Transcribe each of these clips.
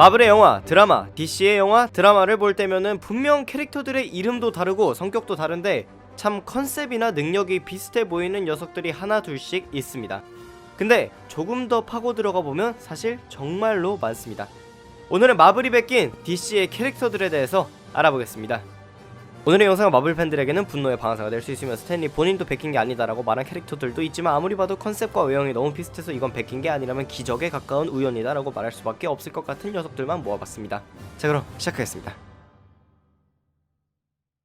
마블의 영화, 드라마, DC의 영화, 드라마를 볼 때면은 분명 캐릭터들의 이름도 다르고 성격도 다른데 참 컨셉이나 능력이 비슷해 보이는 녀석들이 하나 둘씩 있습니다. 근데 조금 더 파고 들어가 보면 사실 정말로 많습니다. 오늘은 마블이 베낀 DC의 캐릭터들에 대해서 알아보겠습니다. 오늘의 영상은 마블 팬들에게는 분노의 방아쇠가 될 수 있으며 스탠리 본인도 베낀 게 아니다라고 말한 캐릭터들도 있지만 아무리 봐도 컨셉과 외형이 너무 비슷해서 이건 베낀 게 아니라면 기적에 가까운 우연이다라고 말할 수밖에 없을 것 같은 녀석들만 모아봤습니다. 자, 그럼 시작하겠습니다.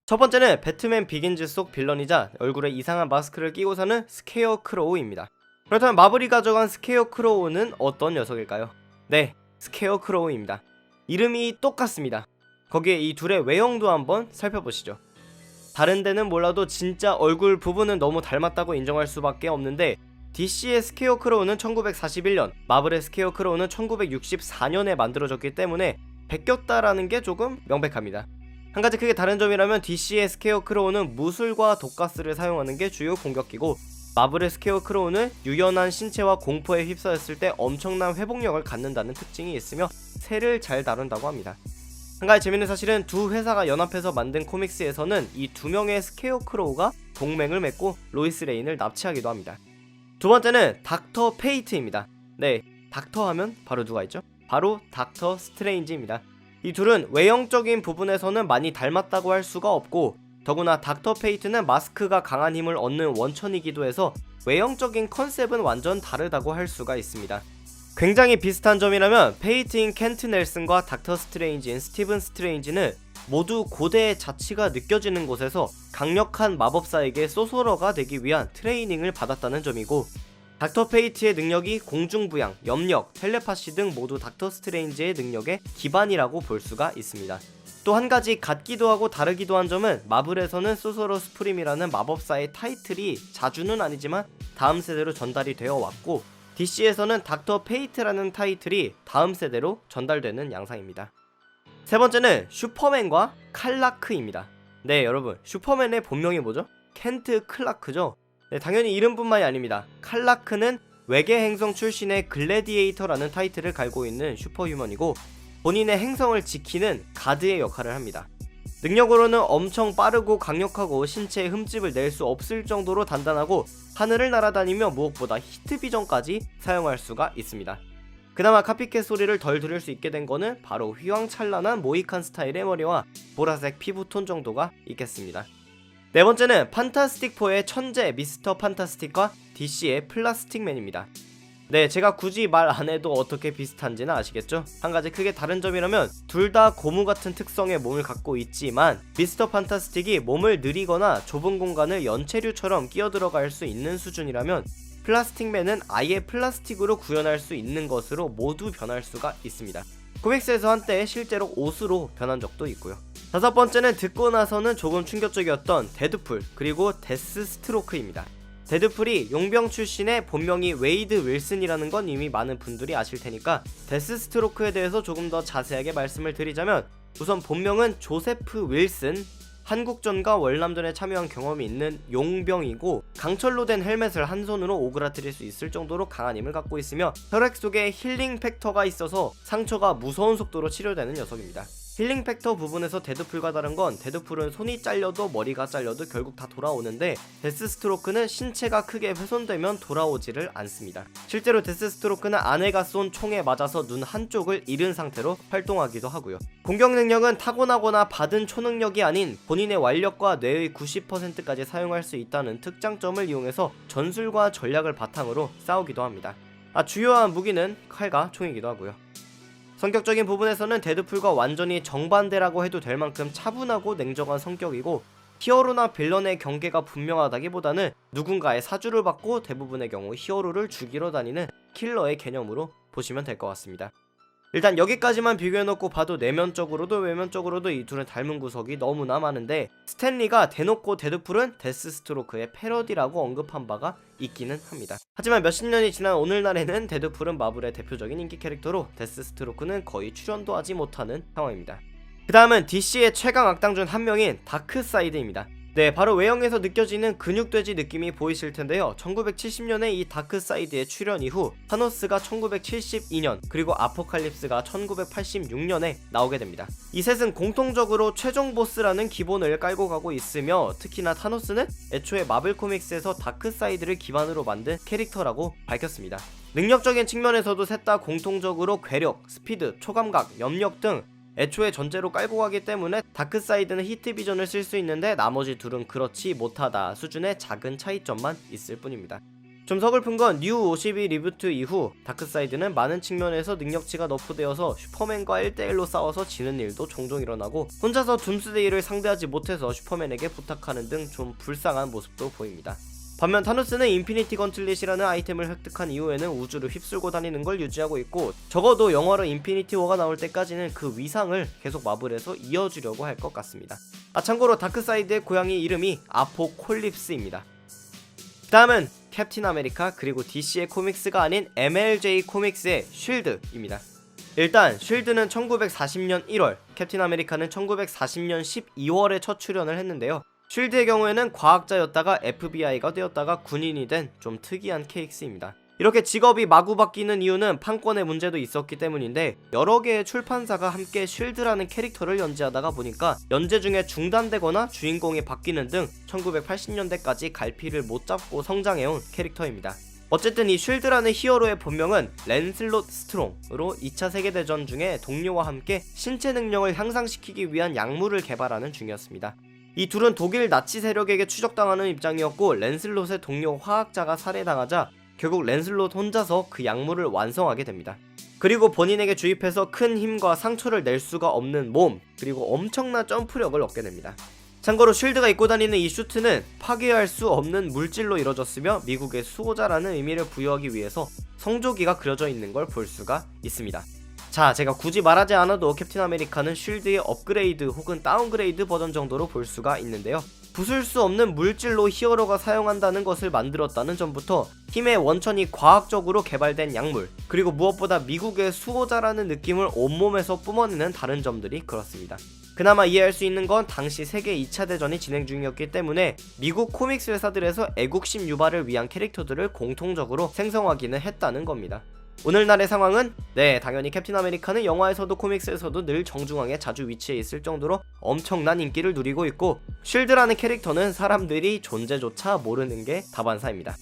첫 번째는 배트맨 비긴즈 속 빌런이자 얼굴에 이상한 마스크를 끼고 사는 스케어크로우입니다. 그렇다면 마블이 가져간 스케어크로우는 어떤 녀석일까요? 네, 스케어크로우입니다. 이름이 똑같습니다. 거기에 이 둘의 외형도 한번 살펴보시죠. 다른 데는 몰라도 진짜 얼굴 부분은 너무 닮았다고 인정할 수밖에 없는데 DC의 스케어크로우는 1941년, 마블의 스케어크로우는 1964년에 만들어졌기 때문에 베꼈다라는 게 조금 명백합니다. 한 가지 크게 다른 점이라면 DC의 스케어크로우는 무술과 독가스를 사용하는 게 주요 공격기고 마블의 스케어크로우는 유연한 신체와 공포에 휩싸였을 때 엄청난 회복력을 갖는다는 특징이 있으며 새를 잘 다룬다고 합니다. 한 가지 재밌는 사실은 두 회사가 연합해서 만든 코믹스에서는 이 두 명의 스케어크로우가 동맹을 맺고 로이스 레인을 납치하기도 합니다. 두 번째는 닥터 페이트입니다. 네, 닥터 하면 바로 누가 있죠? 바로 닥터 스트레인지입니다. 이 둘은 외형적인 부분에서는 많이 닮았다고 할 수가 없고 더구나 닥터 페이트는 마스크가 강한 힘을 얻는 원천이기도 해서 외형적인 컨셉은 완전 다르다고 할 수가 있습니다. 굉장히 비슷한 점이라면 페이트인 켄트 넬슨과 닥터 스트레인지인 스티븐 스트레인지는 모두 고대의 자치가 느껴지는 곳에서 강력한 마법사에게 소서러가 되기 위한 트레이닝을 받았다는 점이고 닥터 페이트의 능력이 공중부양, 염력, 텔레파시 등 모두 닥터 스트레인지의 능력의 기반이라고 볼 수가 있습니다. 또 한 가지 같기도 하고 다르기도 한 점은 마블에서는 소서러 스프림이라는 마법사의 타이틀이 자주는 아니지만 다음 세대로 전달이 되어 왔고 DC에서는 닥터 페이트라는 타이틀이 다음 세대로 전달되는 양상입니다. 세 번째는 슈퍼맨과 칼라크입니다. 네, 여러분, 슈퍼맨의 본명이 뭐죠? 켄트 클라크죠. 네, 당연히 이름뿐만이 아닙니다. 칼라크는 외계 행성 출신의 글래디에이터라는 타이틀을 갈고 있는 슈퍼휴먼이고 본인의 행성을 지키는 가드의 역할을 합니다. 능력으로는 엄청 빠르고 강력하고 신체에 흠집을 낼 수 없을 정도로 단단하고 하늘을 날아다니며 무엇보다 히트비전까지 사용할 수가 있습니다. 그나마 카피캣 소리를 덜 들을 수 있게 된 거는 바로 휘황찬란한 모이칸 스타일의 머리와 보라색 피부톤 정도가 있겠습니다. 네 번째는 판타스틱4의 천재 미스터 판타스틱과 DC의 플라스틱맨입니다. 네, 제가 굳이 말 안해도 어떻게 비슷한지는 아시겠죠? 한 가지 크게 다른 점이라면 둘 다 고무 같은 특성의 몸을 갖고 있지만 미스터 판타스틱이 몸을 느리거나 좁은 공간을 연체류처럼 끼어들어갈 수 있는 수준이라면 플라스틱맨은 아예 플라스틱으로 구현할 수 있는 것으로 모두 변할 수가 있습니다. 코믹스에서 한때 실제로 옷으로 변한 적도 있고요. 다섯 번째는 듣고 나서는 조금 충격적이었던 데드풀 그리고 데스스트로크입니다. 데드풀이 용병 출신의 본명이 웨이드 윌슨이라는 건 이미 많은 분들이 아실 테니까 데스스트로크에 대해서 조금 더 자세하게 말씀을 드리자면 우선 본명은 조세프 윌슨, 한국전과 월남전에 참여한 경험이 있는 용병이고 강철로 된 헬멧을 한 손으로 오그라뜨릴 수 있을 정도로 강한 힘을 갖고 있으며 혈액 속에 힐링 팩터가 있어서 상처가 무서운 속도로 치료되는 녀석입니다. 힐링 팩터 부분에서 데드풀과 다른 건 데드풀은 손이 잘려도 머리가 잘려도 결국 다 돌아오는데 데스스트로크는 신체가 크게 훼손되면 돌아오지를 않습니다. 실제로 데스스트로크는 아내가 쏜 총에 맞아서 눈 한쪽을 잃은 상태로 활동하기도 하고요. 공격 능력은 타고나거나 받은 초능력이 아닌 본인의 완력과 뇌의 90%까지 사용할 수 있다는 특장점을 이용해서 전술과 전략을 바탕으로 싸우기도 합니다. 주요한 무기는 칼과 총이기도 하고요. 성격적인 부분에서는 데드풀과 완전히 정반대라고 해도 될 만큼 차분하고 냉정한 성격이고 히어로나 빌런의 경계가 분명하다기보다는 누군가의 사주를 받고 대부분의 경우 히어로를 죽이러 다니는 킬러의 개념으로 보시면 될 것 같습니다. 일단 여기까지만 비교해놓고 봐도 내면적으로도 외면적으로도 이 둘은 닮은 구석이 너무나 많은데 스탠리가 대놓고 데드풀은 데스스트로크의 패러디라고 언급한 바가 있기는 합니다. 하지만 몇십 년이 지난 오늘날에는 데드풀은 마블의 대표적인 인기 캐릭터로 데스스트로크는 거의 출연도 하지 못하는 상황입니다. 그 다음은 DC의 최강 악당 중 한 명인 다크사이드입니다. 네, 바로 외형에서 느껴지는 근육돼지 느낌이 보이실 텐데요. 1970년에 이 다크사이드의 출연 이후 타노스가 1972년 그리고 아포칼립스가 1986년에 나오게 됩니다. 이 셋은 공통적으로 최종 보스라는 기본을 깔고 가고 있으며 특히나 타노스는 애초에 마블 코믹스에서 다크사이드를 기반으로 만든 캐릭터라고 밝혔습니다. 능력적인 측면에서도 셋 다 공통적으로 괴력, 스피드, 초감각, 염력 등 애초에 전제로 깔고 가기 때문에 다크사이드는 히트비전을 쓸 수 있는데 나머지 둘은 그렇지 못하다 수준의 작은 차이점만 있을 뿐입니다. 좀 서글픈 건 뉴 52 리부트 이후 다크사이드는 많은 측면에서 능력치가 너프되어서 슈퍼맨과 1대1로 싸워서 지는 일도 종종 일어나고 혼자서 둠스데이를 상대하지 못해서 슈퍼맨에게 부탁하는 등 좀 불쌍한 모습도 보입니다. 반면 타노스는 인피니티 건틀릿이라는 아이템을 획득한 이후에는 우주를 휩쓸고 다니는 걸 유지하고 있고 적어도 영화로 인피니티 워가 나올 때까지는 그 위상을 계속 마블에서 이어주려고 할 것 같습니다. 참고로 다크사이드의 고양이 이름이 아포콜립스입니다. 다음은 캡틴 아메리카 그리고 DC의 코믹스가 아닌 MLJ 코믹스의 쉴드입니다. 일단 쉴드는 1940년 1월, 캡틴 아메리카는 1940년 12월에 첫 출연을 했는데요. 쉴드의 경우에는 과학자였다가 FBI가 되었다가 군인이 된 좀 특이한 케이스입니다. 이렇게 직업이 마구 바뀌는 이유는 판권의 문제도 있었기 때문인데 여러 개의 출판사가 함께 쉴드라는 캐릭터를 연재하다가 보니까 연재 중에 중단되거나 주인공이 바뀌는 등 1980년대까지 갈피를 못 잡고 성장해온 캐릭터입니다. 어쨌든 이 쉴드라는 히어로의 본명은 랜슬롯 스트롱으로 2차 세계대전 중에 동료와 함께 신체 능력을 향상시키기 위한 약물을 개발하는 중이었습니다. 이 둘은 독일 나치 세력에게 추적당하는 입장이었고 랜슬롯의 동료 화학자가 살해당하자 결국 랜슬롯 혼자서 그 약물을 완성하게 됩니다. 그리고 본인에게 주입해서 큰 힘과 상처를 낼 수가 없는 몸 그리고 엄청난 점프력을 얻게 됩니다. 참고로 쉴드가 입고 다니는 이 슈트는 파괴할 수 없는 물질로 이루어졌으며 미국의 수호자라는 의미를 부여하기 위해서 성조기가 그려져 있는 걸 볼 수가 있습니다. 자, 제가 굳이 말하지 않아도 캡틴 아메리카는 쉴드의 업그레이드 혹은 다운그레이드 버전 정도로 볼 수가 있는데요. 부술 수 없는 물질로 히어로가 사용한다는 것을 만들었다는 점부터 힘의 원천이 과학적으로 개발된 약물 그리고 무엇보다 미국의 수호자라는 느낌을 온몸에서 뿜어내는 다른 점들이 그렇습니다. 그나마 이해할 수 있는 건 당시 세계 2차 대전이 진행 중이었기 때문에 미국 코믹스 회사들에서 애국심 유발을 위한 캐릭터들을 공통적으로 생성하기는 했다는 겁니다. 오늘날의 상황은 당연히 캡틴 아메리카는 영화에서도 코믹스에서도 늘 정중앙에 자주 위치해 있을 정도로 엄청난 인기를 누리고 있고 쉴드라는 캐릭터는 사람들이 존재조차 모르는 게 다반사입니다.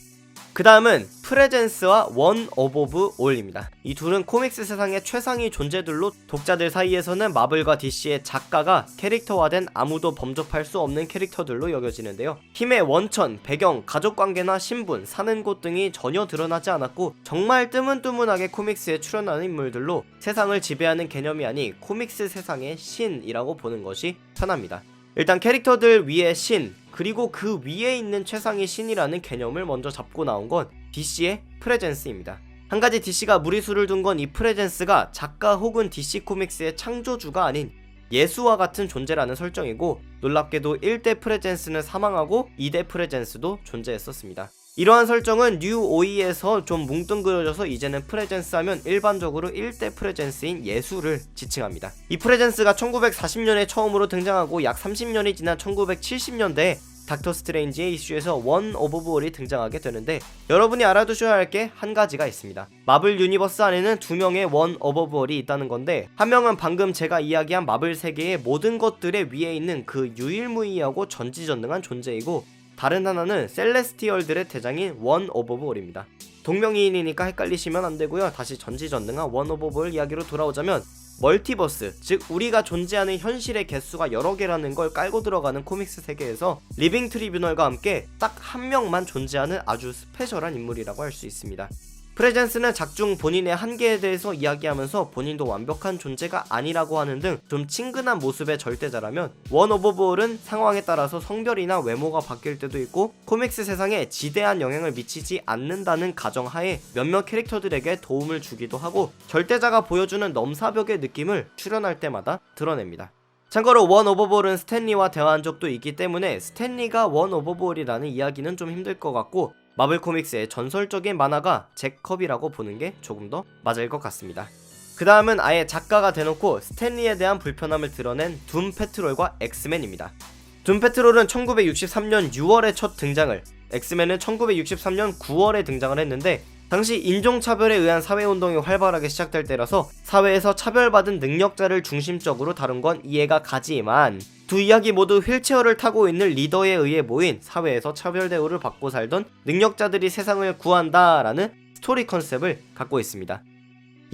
그 다음은 프레젠스와 원 오브 올입니다. 이 둘은 코믹스 세상의 최상위 존재들로 독자들 사이에서는 마블과 DC의 작가가 캐릭터화된 아무도 범접할 수 없는 캐릭터들로 여겨지는데요. 힘의 원천, 배경, 가족관계나 신분, 사는 곳 등이 전혀 드러나지 않았고 정말 뜨문뜨문하게 코믹스에 출연하는 인물들로 세상을 지배하는 개념이 아닌 코믹스 세상의 신이라고 보는 것이 편합니다. 일단 캐릭터들 위에 신 그리고 그 위에 있는 최상위 신이라는 개념을 먼저 잡고 나온 건 DC의 프레젠스입니다. 한 가지 DC가 무리수를 둔 건 이 프레젠스가 작가 혹은 DC 코믹스의 창조주가 아닌 예수와 같은 존재라는 설정이고 놀랍게도 1대 프레젠스는 사망하고 2대 프레젠스도 존재했었습니다. 이러한 설정은 뉴 52에서 좀 뭉뚱그려져서 이제는 프레젠스 하면 일반적으로 1대 프레젠스인 예수를 지칭합니다. 이 프레젠스가 1940년에 처음으로 등장하고 약 30년이 지난 1970년대에 닥터 스트레인지의 이슈에서 원 오브 올이 등장하게 되는데 여러분이 알아두셔야 할 게 한 가지가 있습니다. 마블 유니버스 안에는 두 명의 원 오브 올이 있다는 건데 한 명은 방금 제가 이야기한 마블 세계의 모든 것들의 위에 있는 그 유일무이하고 전지전능한 존재이고 다른 하나는 셀레스티얼들의 대장인 원 오브 올입니다. 동명이인이니까 헷갈리시면 안되고요. 다시 전지전능한 원 오브 올 이야기로 돌아오자면 멀티버스, 즉 우리가 존재하는 현실의 개수가 여러 개라는 걸 깔고 들어가는 코믹스 세계에서 리빙 트리뷰널과 함께 딱 한 명만 존재하는 아주 스페셜한 인물이라고 할 수 있습니다. 프레젠스는 작중 본인의 한계에 대해서 이야기하면서 본인도 완벽한 존재가 아니라고 하는 등 좀 친근한 모습의 절대자라면 원 오브 올은 상황에 따라서 성별이나 외모가 바뀔 때도 있고 코믹스 세상에 지대한 영향을 미치지 않는다는 가정하에 몇몇 캐릭터들에게 도움을 주기도 하고 절대자가 보여주는 넘사벽의 느낌을 출연할 때마다 드러냅니다. 참고로 원 오브 올은 스탠리와 대화한 적도 있기 때문에 스탠리가 원 오브 올이라는 이야기는 좀 힘들 것 같고 마블 코믹스의 전설적인 만화가 잭컵이라고 보는 게 조금 더 맞을 것 같습니다. 그 다음은 아예 작가가 대놓고 스탠리에 대한 불편함을 드러낸 둠 패트롤과 엑스맨입니다. 둠페트롤은 1963년 6월에 첫 등장을, 엑스맨은 1963년 9월에 등장을 했는데 당시 인종차별에 의한 사회운동이 활발하게 시작될 때라서 사회에서 차별받은 능력자를 중심적으로 다룬 건 이해가 가지만 두 이야기 모두 휠체어를 타고 있는 리더에 의해 모인 사회에서 차별 대우를 받고 살던 능력자들이 세상을 구한다라는 스토리 컨셉을 갖고 있습니다.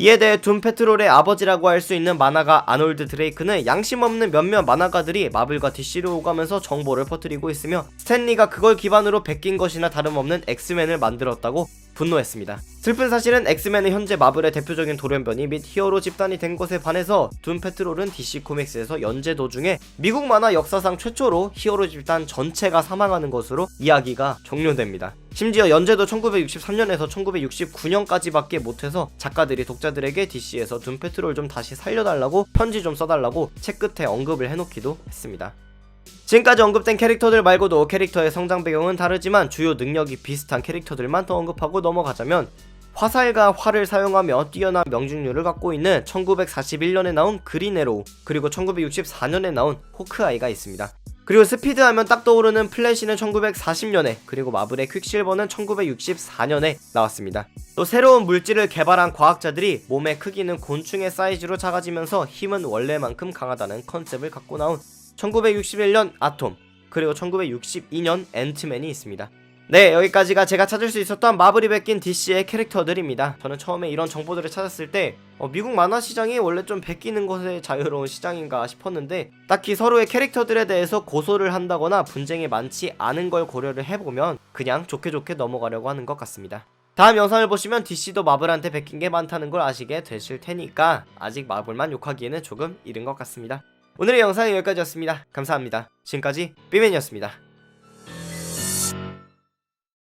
이에 대해 둠페트롤의 아버지라고 할 수 있는 만화가 아놀드 드레이크는 양심 없는 몇몇 만화가들이 마블과 DC를 오가면서 정보를 퍼뜨리고 있으며 스탠리가 그걸 기반으로 베낀 것이나 다름없는 엑스맨을 만들었다고 분노했습니다. 슬픈 사실은 엑스맨은 현재 마블의 대표적인 돌연변이 및 히어로 집단이 된 것에 반해서 둠페트롤은 DC 코믹스에서 연재 도중에 미국 만화 역사상 최초로 히어로 집단 전체가 사망하는 것으로 이야기가 종료됩니다. 심지어 연재도 1963년에서 1969년까지밖에 못해서 작가들이 독자들에게 DC에서 둠페트롤 좀 다시 살려달라고 편지 좀 써달라고 책 끝에 언급을 해놓기도 했습니다. 지금까지 언급된 캐릭터들 말고도 캐릭터의 성장 배경은 다르지만 주요 능력이 비슷한 캐릭터들만 더 언급하고 넘어가자면 화살과 활을 사용하며 뛰어난 명중률을 갖고 있는 1941년에 나온 그린 에로우, 그리고 1964년에 나온 호크아이가 있습니다. 그리고 스피드 하면 딱 떠오르는 플래시는 1940년에, 그리고 마블의 퀵실버는 1964년에 나왔습니다. 또 새로운 물질을 개발한 과학자들이 몸의 크기는 곤충의 사이즈로 작아지면서 힘은 원래만큼 강하다는 컨셉을 갖고 나온 1961년 아톰, 그리고 1962년 앤트맨이 있습니다. 네, 여기까지가 제가 찾을 수 있었던 마블이 베낀 DC의 캐릭터들입니다. 저는 처음에 이런 정보들을 찾았을 때 미국 만화 시장이 원래 좀 베끼는 것에 자유로운 시장인가 싶었는데 딱히 서로의 캐릭터들에 대해서 고소를 한다거나 분쟁이 많지 않은 걸 고려를 해보면 그냥 좋게 좋게 넘어가려고 하는 것 같습니다. 다음 영상을 보시면 DC도 마블한테 베낀 게 많다는 걸 아시게 되실 테니까 아직 마블만 욕하기에는 조금 이른 것 같습니다. 오늘의 영상은 여기까지였습니다. 감사합니다. 지금까지 삐맨이었습니다.